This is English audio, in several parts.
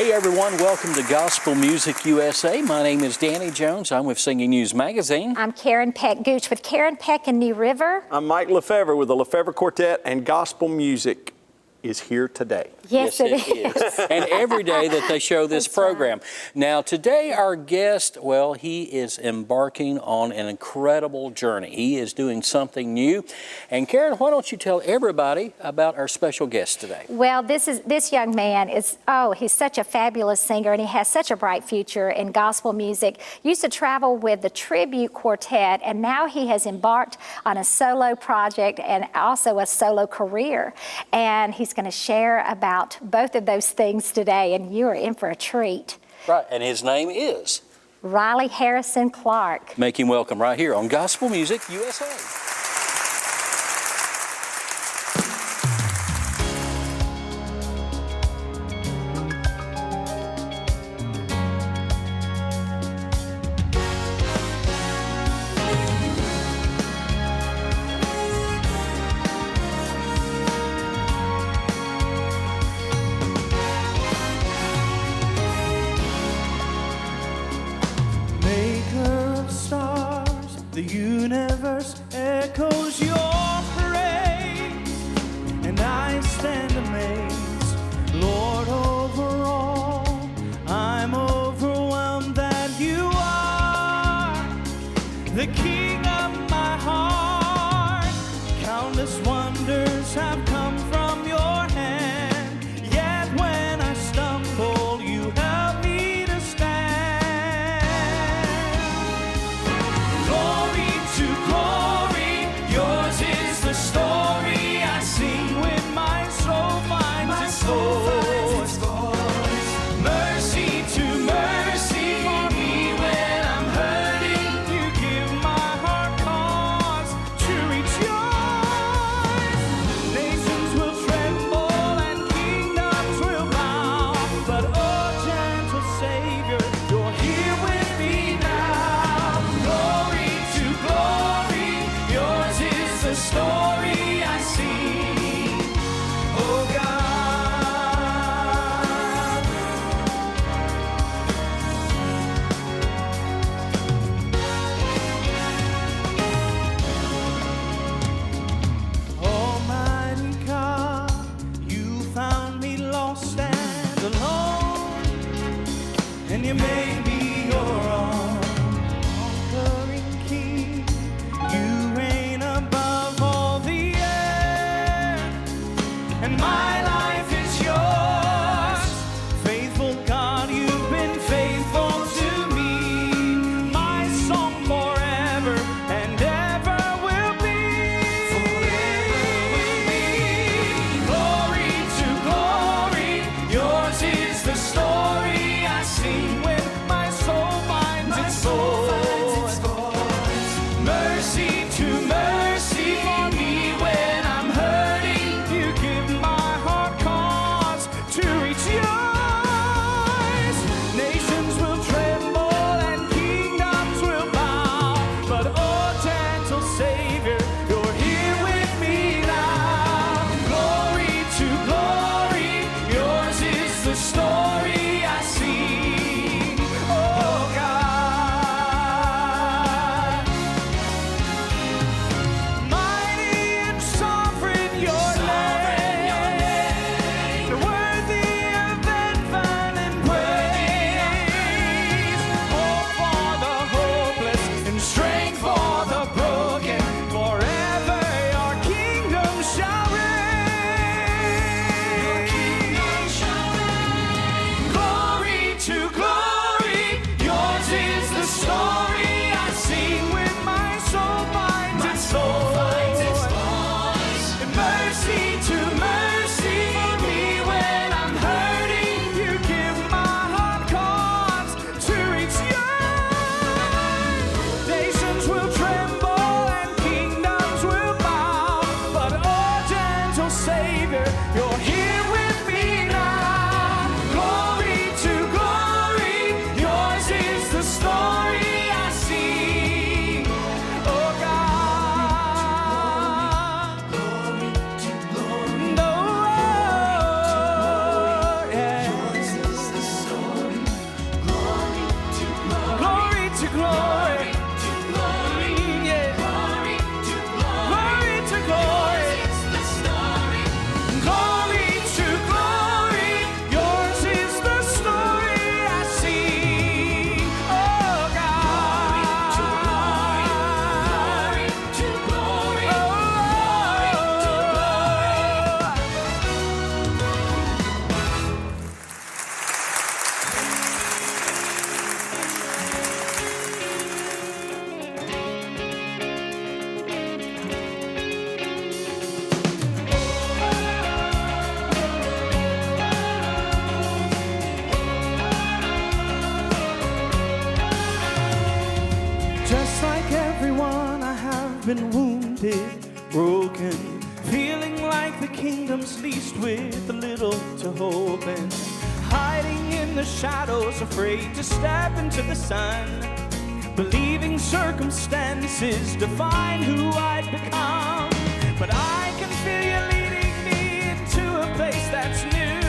Hey everyone, welcome to Gospel Music USA. My name is Danny Jones. I'm with Singing News Magazine. I'm Karen Peck Gooch with Karen Peck and New River. I'm Mike Lefevre with the Lefevre Quartet, and Gospel Music is here today. Yes, it is. And every day that they show this program. Right. Now, today our guest, well, he is embarking on an incredible journey. He is doing something new. And Karen, why don't you tell everybody about our special guest today? Well, this young man is, he's such a fabulous singer, and he has such a bright future in gospel music. Used to travel with the tribute quartet, and now he has embarked on a solo project and also a solo career. And he's going to share about both of those things today, and you are in for a treat. Right, and his name is? Riley Harrison Clark. Make him welcome right here on Gospel Music USA. The universe echoes your praise, and I stand amazed. Lord, over all, I'm overwhelmed that you are the King of my heart. Countless wonders have come from your hand, yet when I stumble, you help me to stand. Mercy to mercy, for me when I'm hurting, you give my heart been wounded, broken, feeling like the kingdom's leased with little to hope, and hiding in the shadows, afraid to step into the sun, believing circumstances define who I'd become. But I can feel you leading me into a place that's new,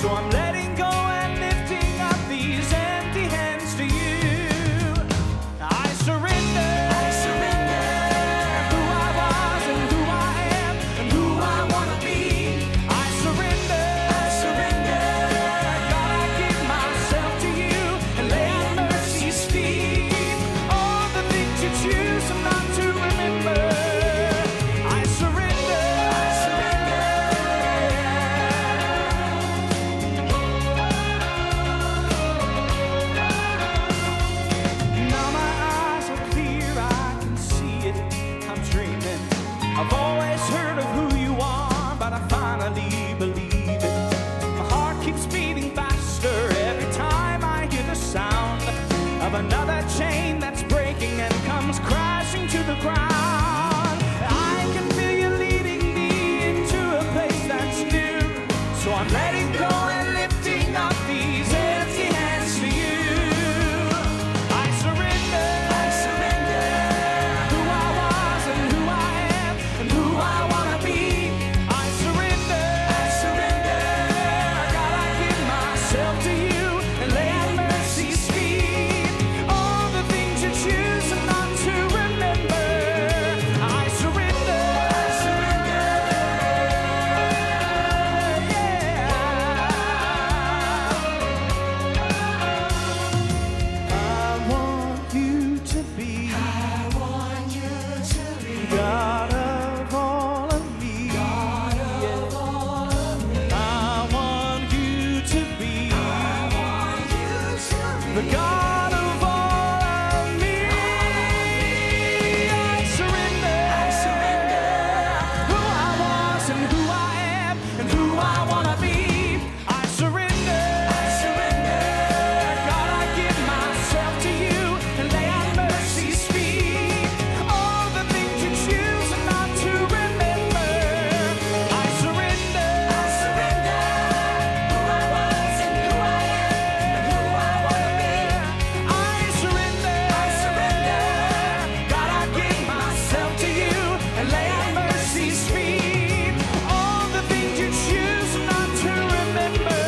so I'm letting go and lifting up these empty hands to you. I surrender. I surrender who I was and who I am and who I want to be. I surrender. I surrender. God, I give myself to you and lay at mercy's feet. All the things you choose not to remember. I surrender. I surrender. Now my eyes are clear, I can see it. I'm dreaming. I've always heard of who you are, but I finally believe it. My heart keeps beating faster every time I hear the sound of another chain that's breaking and comes crashing to the ground. I can feel you leading me into a place that's new, so I'm letting go and lifting up these empty hands to you. I surrender. I surrender who I was and who I am and who I want to be. I surrender. I surrender. God, I give myself to you and lay at mercy's feet. All the things you choose not to remember. I surrender. I surrender. Yeah. I want you to be. I want you to be God of all of me. God of all of me. I want you to be. I want you to be the God of all of me. I surrender. I surrender who I was and who I am and who I want to be. I surrender. I surrender. God, I give myself to you and lay at mercy's feet. All the things you choose not to remember. I surrender. I surrender who I was and who I am and who I want to be. I surrender. I surrender. God, I give myself to you and lay at mercy's feet. All the things you choose not to remember.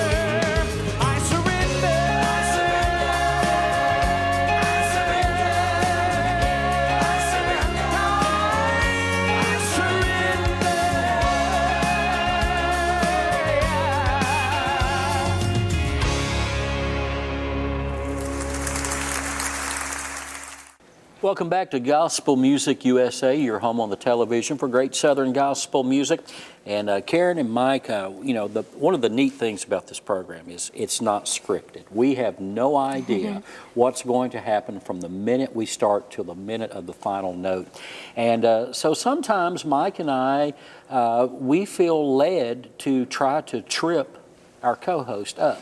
I surrender. I surrender. I surrender. I surrender. Welcome back to Gospel Music USA, your home on the television for great Southern gospel music. And Karen and Mike, one of the neat things about this program is it's not scripted. We have no idea what's going to happen from the minute we start till the minute of the final note. And so sometimes Mike and I, we feel led to try to trip our co-host up.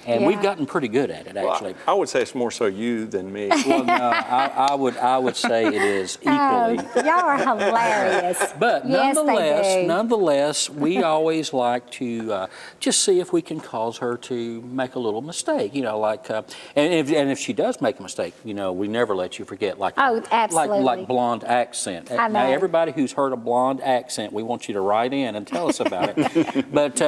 And we've gotten pretty good at it, actually. Well, I would say it's more so you than me. Well, no, I would say it is equally. Y'all are hilarious. But Yes, they do. nonetheless, we always like to just see if we can cause her to make a little mistake. And if she does make a mistake, we never let you forget. Oh, absolutely. Like blonde accent. I know. Now, everybody who's heard a blonde accent, we want you to write in and tell us about it. But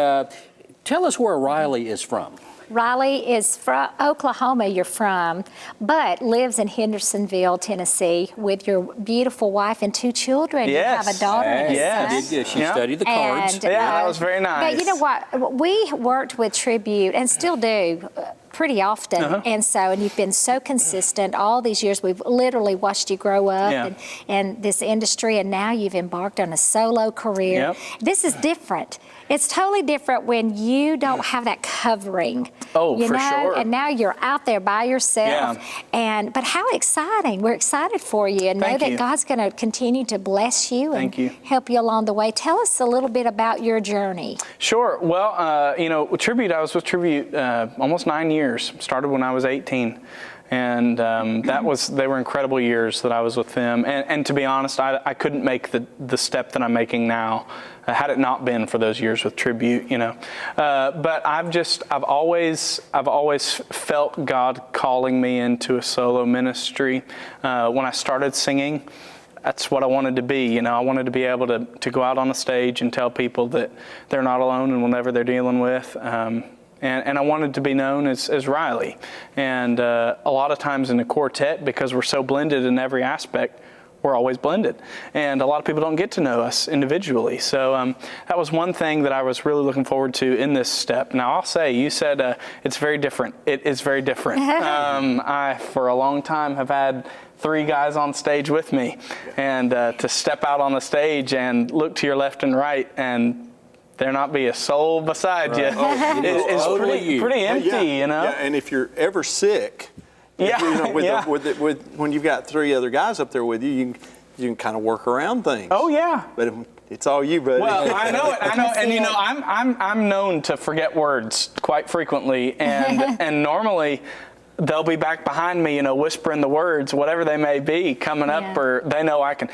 tell us where Riley is from. Riley is from Oklahoma, you're from, but lives in Hendersonville, Tennessee, with your beautiful wife and 2 children. Yes. You have a daughter and a Yes. son. She studied the cards. And, Yeah, that was very nice. But you know what? We worked with Tribute and still do pretty often. And you've been so consistent all these years. We've literally watched you grow up in this industry, and now you've embarked on a solo career. Yep. This is different. It's totally different when you don't have that covering. Oh, you for know? sure. And now you're out there by yourself. Yeah. But how exciting. We're excited for you and know Thank that you. God's going to continue to bless you Thank and you. help you along the way. Tell us a little bit about your journey. Sure. Well, with Tribute, I was with Tribute almost 9 years. Started when I was 18. And they were incredible years that I was with them. And to be honest, I couldn't make the step that I'm making now had it not been for those years with Tribute, But I've always felt God calling me into a solo ministry. When I started singing, that's what I wanted to be. I wanted to be able to go out on the stage and tell people that they're not alone in whatever they're dealing with. And I wanted to be known as Riley. And a lot of times in a quartet, because we're so blended in every aspect, we're always blended. And a lot of people don't get to know us individually. So that was one thing that I was really looking forward to in this step. Now, I'll say, you said it's very different. It is very different. I, for a long time, have had 3 guys on stage with me. And to step out on the stage and look to your left and right and there not be a soul beside you, it's pretty empty, Yeah, and if you're ever sick, when you've got 3 other guys up there with you, you can kind of work around things. Oh yeah. But it's all you, buddy. Well, I know it. And I'm known to forget words quite frequently, and normally they'll be back behind me, whispering the words, whatever they may be, coming up, or they know I can.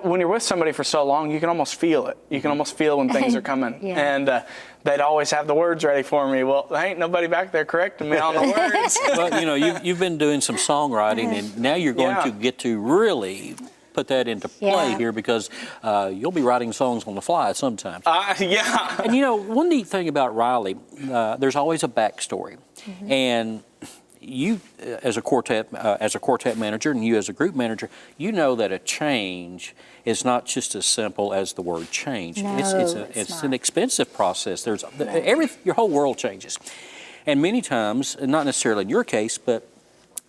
When you're with somebody for so long, you can almost feel it. You can almost feel when things are coming. And they'd always have the words ready for me. Well, there ain't nobody back there correcting me on the words. Well, you've been doing some songwriting, and now you're going to get to really put that into play here, because you'll be writing songs on the fly sometimes. And one neat thing about Riley, there's always a backstory. And you, as a quartet manager, and you as a group manager, you know that a change is not just as simple as the word change. No, it's an expensive process. Your whole world changes, and many times, not necessarily in your case, but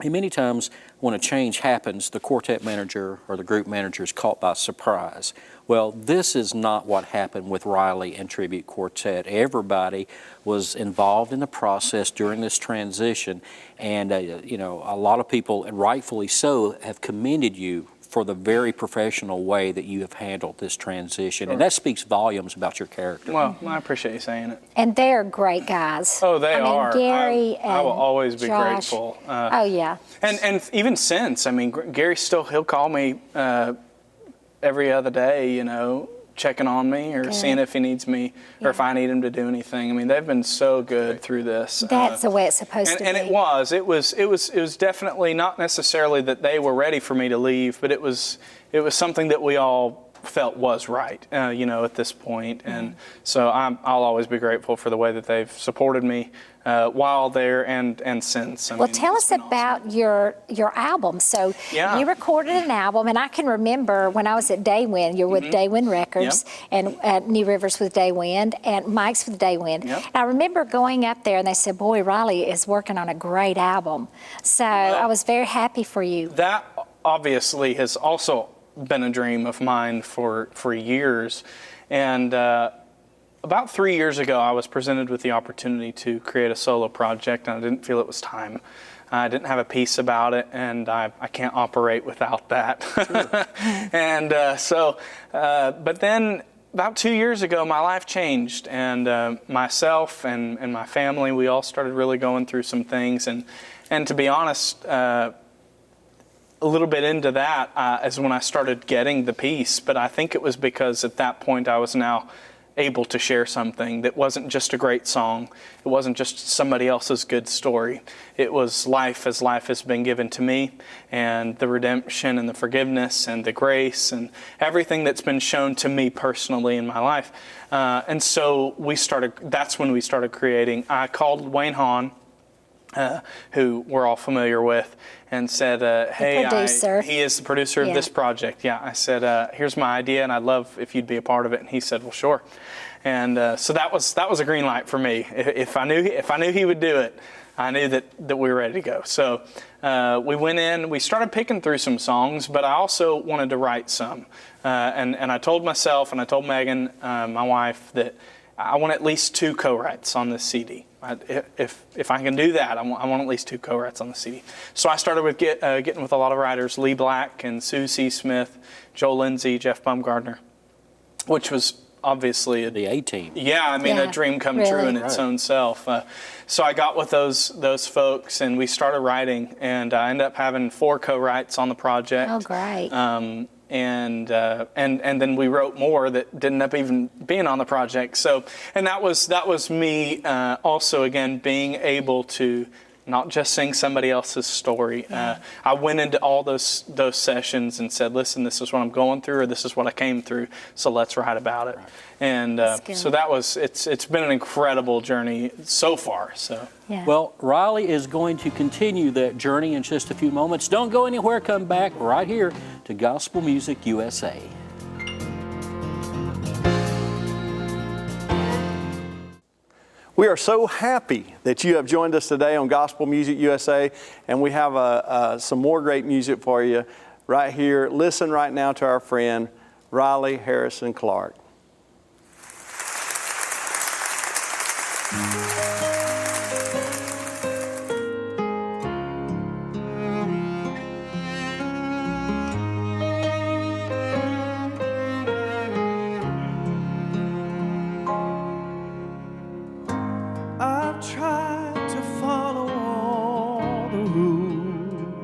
many times when a change happens, the quartet manager or the group manager is caught by surprise. Well, this is not what happened with Riley and Tribute Quartet. Everybody was involved in the process during this transition, and a lot of people, and rightfully so, have commended you for the very professional way that you have handled this transition. And that speaks volumes about your character. Well, I appreciate you saying it. And they're great guys. Oh, they are. Gary I will always be Josh. grateful. And even since, Gary he'll call me every other day, checking on me or seeing if he needs me or if I need him to do anything. They've been so good through this. That's the way it's supposed to be. And it was definitely not necessarily that they were ready for me to leave, but it was something that we all felt was right, at this point. And so I'll always be grateful for the way that they've supported me while there and since. Well, tell us about awesome. your album. So you recorded an album, and I can remember when I was at Daywind, you're with Daywind Records, and New Rivers with Daywind, and Mike's with Daywind. And I remember going up there, and they said, boy, Riley is working on a great album. So I was very happy for you. That obviously has also been a dream of mine for years. And about 3 years ago, I was presented with the opportunity to create a solo project, and I didn't feel it was time. I didn't have a piece about it, and I can't operate without that. And but then about 2 years ago, my life changed, and myself and my family, we all started really going through some things. And to be honest, a little bit into that is when I started getting the piece. But I think it was because at that point I was now able to share something that wasn't just a great song. It wasn't just somebody else's good story. It was life as life has been given to me, and the redemption and the forgiveness and the grace and everything that's been shown to me personally in my life. And so that's when we started creating. I called Wayne Hahn, who we're all familiar with, and said, hey, he is the producer of this project. I said, here's my idea, and I'd love if you'd be a part of it. And he said, well, sure. And so that was a green light for me. If I knew he would do it, I knew that we were ready to go. So we went in, we started picking through some songs, but I also wanted to write some. And I told myself, and I told Megan, my wife, that I want at least 2 co-writes on this CD. If I can do that, I want at least 2 co-writes on the CD. So I started with getting with a lot of writers, Lee Black and Sue C. Smith, Joel Lindsay, Jeff Baumgardner, which was obviously The A-Team. yeah, I mean, Yeah, a dream come really. true in its own self. So I got with those folks, and we started writing, and I ended up having 4 co-writes on the project. Oh, great. And then we wrote more that didn't end up even being on the project. So, and that was me also, again, being able to not just sing somebody else's story. I went into all those sessions and said, listen, this is what I'm going through, or this is what I came through, so let's write about it. Right. And so it's been an incredible journey so far. So. Yeah. Well, Riley is going to continue that journey in just a few moments. Don't go anywhere. Come back right here to Gospel Music USA. We are so happy that you have joined us today on Gospel Music USA, and we have some more great music for you right here. Listen right now to our friend Riley Harrison Clark. I've tried to follow all the rules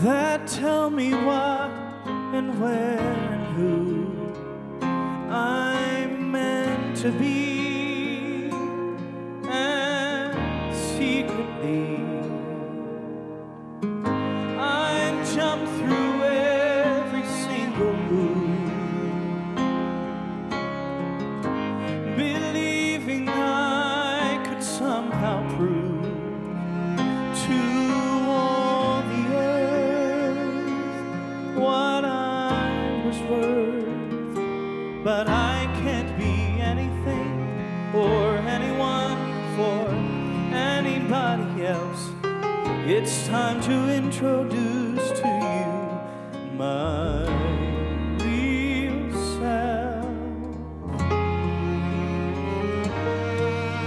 that tell me what and where and who I'm meant to be, and secretly I jump through every single loop, believing I could somehow prove to all the earth what I was worth. But I can't be anything or anyone for anybody else. It's time to introduce to you my real self.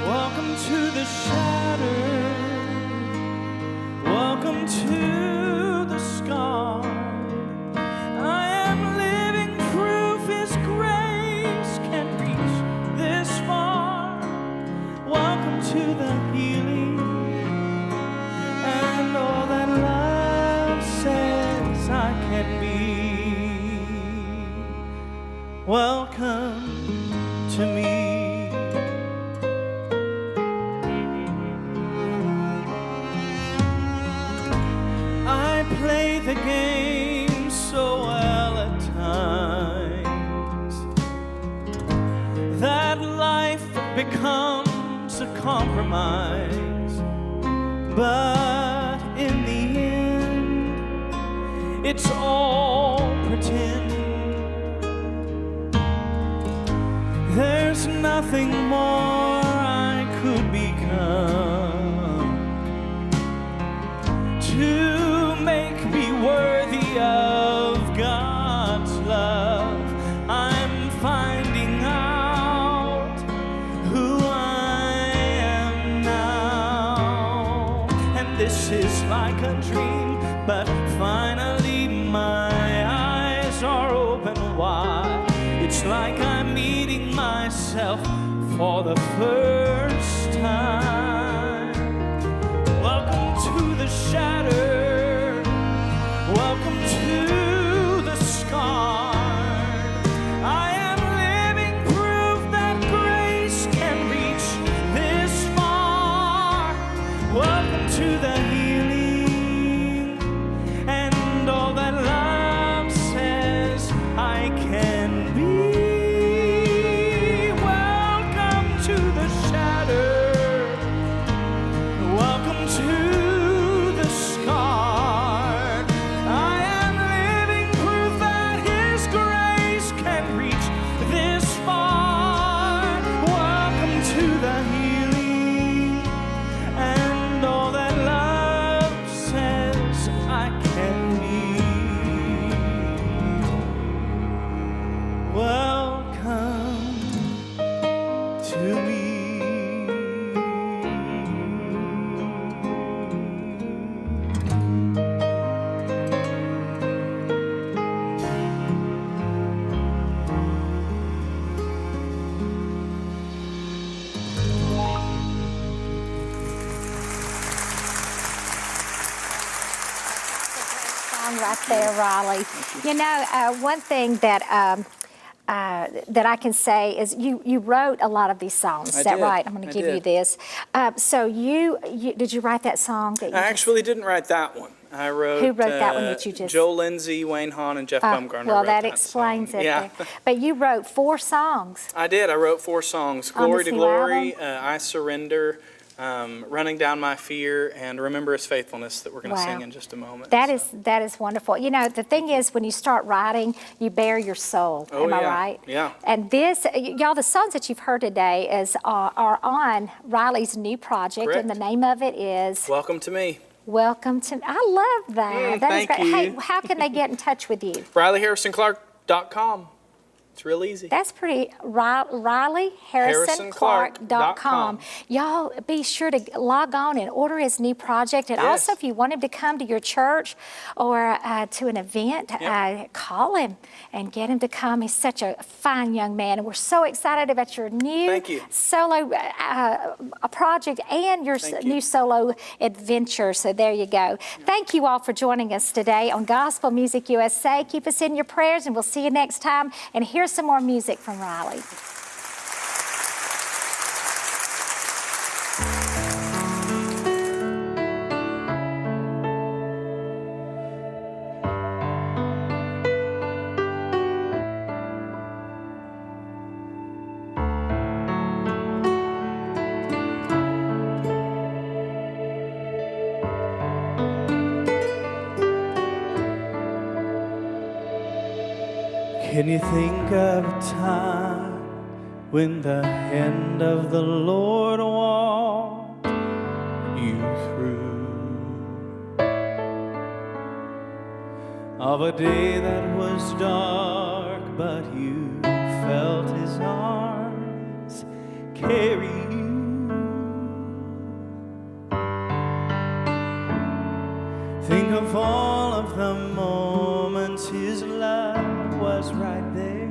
Welcome to the shadow. Welcome to the scar. I am living proof His grace can reach this far. Welcome to the healing and all that love says I can be. Welcome to me. I play the game so well at times that life becomes a compromise. But in the end, it's all pretend. There's nothing more I could become to make me worthy of God's love. I'm finding out who I am now, and this is like a dream, but finally my eyes are open wide. It's like I'm meeting myself for the first time. Welcome to the shadow. Welcome to the scar. I am living proof that grace can reach this far. Welcome to the healing and all that love says I can be. Welcome to the shadow. Welcome to the scar. I song right there, Riley. You know, one thing that that I can say is you wrote a lot of these songs. Is that did. right? I'm going to give you this. So did you write that song? That you I actually didn't write that one. I wrote. Who wrote that one that you just? Joel Lindsay, Wayne Hahn, and Jeff Bumgarner. Well, wrote that explains song. it. Yeah. There. But you wrote 4 songs. I did. I wrote 4 songs: On "Glory this to new Glory," album? "I Surrender," "Running Down My Fear," and "Remember His Faithfulness" that we're going to Wow. sing in just a moment. That is wonderful. You know, the thing is, when you start writing, you bare your soul. Oh, Am I yeah. right? Yeah. And this, y'all, the songs that you've heard today are on Riley's new project, Correct. and the name of it is Welcome to Me. Welcome to. I love that. That is thank great. you. Hey, how can they get in touch with you? RileyHarrisonClark.com. It's real easy. That's pretty. RileyHarrisonClark.com. Y'all be sure to log on and order his new project. And Yes. also, if you want him to come to your church or to an event, call him and get him to come. He's such a fine young man. And we're so excited about your new Thank you. solo project and your Thank you. new solo adventure. So there you go. Thank you all for joining us today on Gospel Music USA. Keep us in your prayers, and we'll see you next time. And here's some more music from Riley. Can you think of a time when the hand of the Lord walked you through? Of a day that was dark, but you felt his arms carry you. Think of all of the moments his love was right there.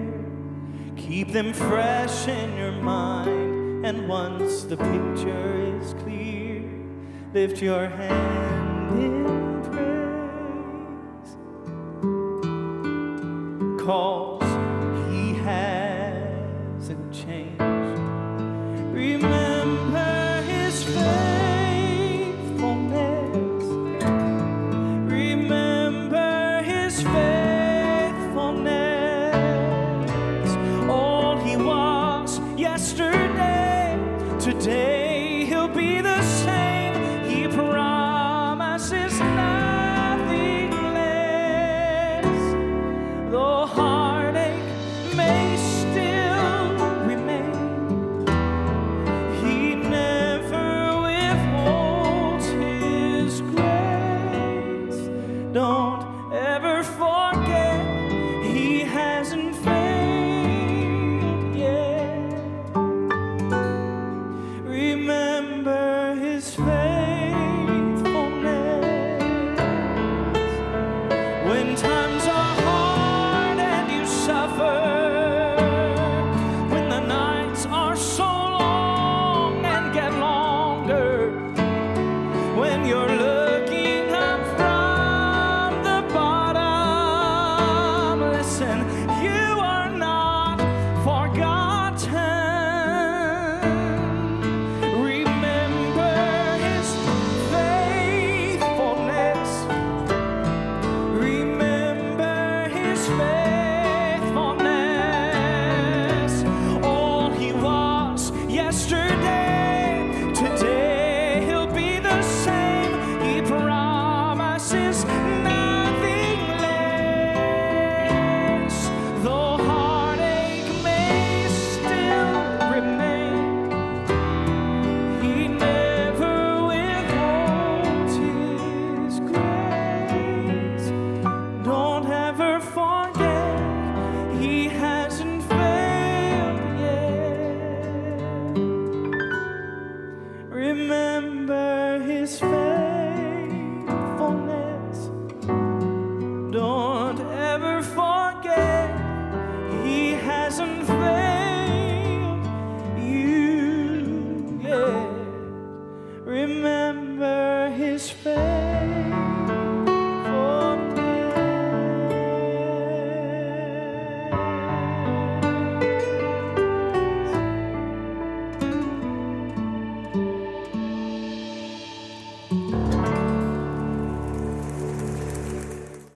Keep them fresh in your mind, and once the picture is clear, lift your hand in praise. 'Cause he hasn't changed. Remember his faithfulness. Remember his faithfulness. All he was yesterday, today he'll be the same. He promises nothing less. Though heartache may still remain, he never withholds his grace. Don't ever forget, he hasn't failed yet. Remember his faithfulness. When times are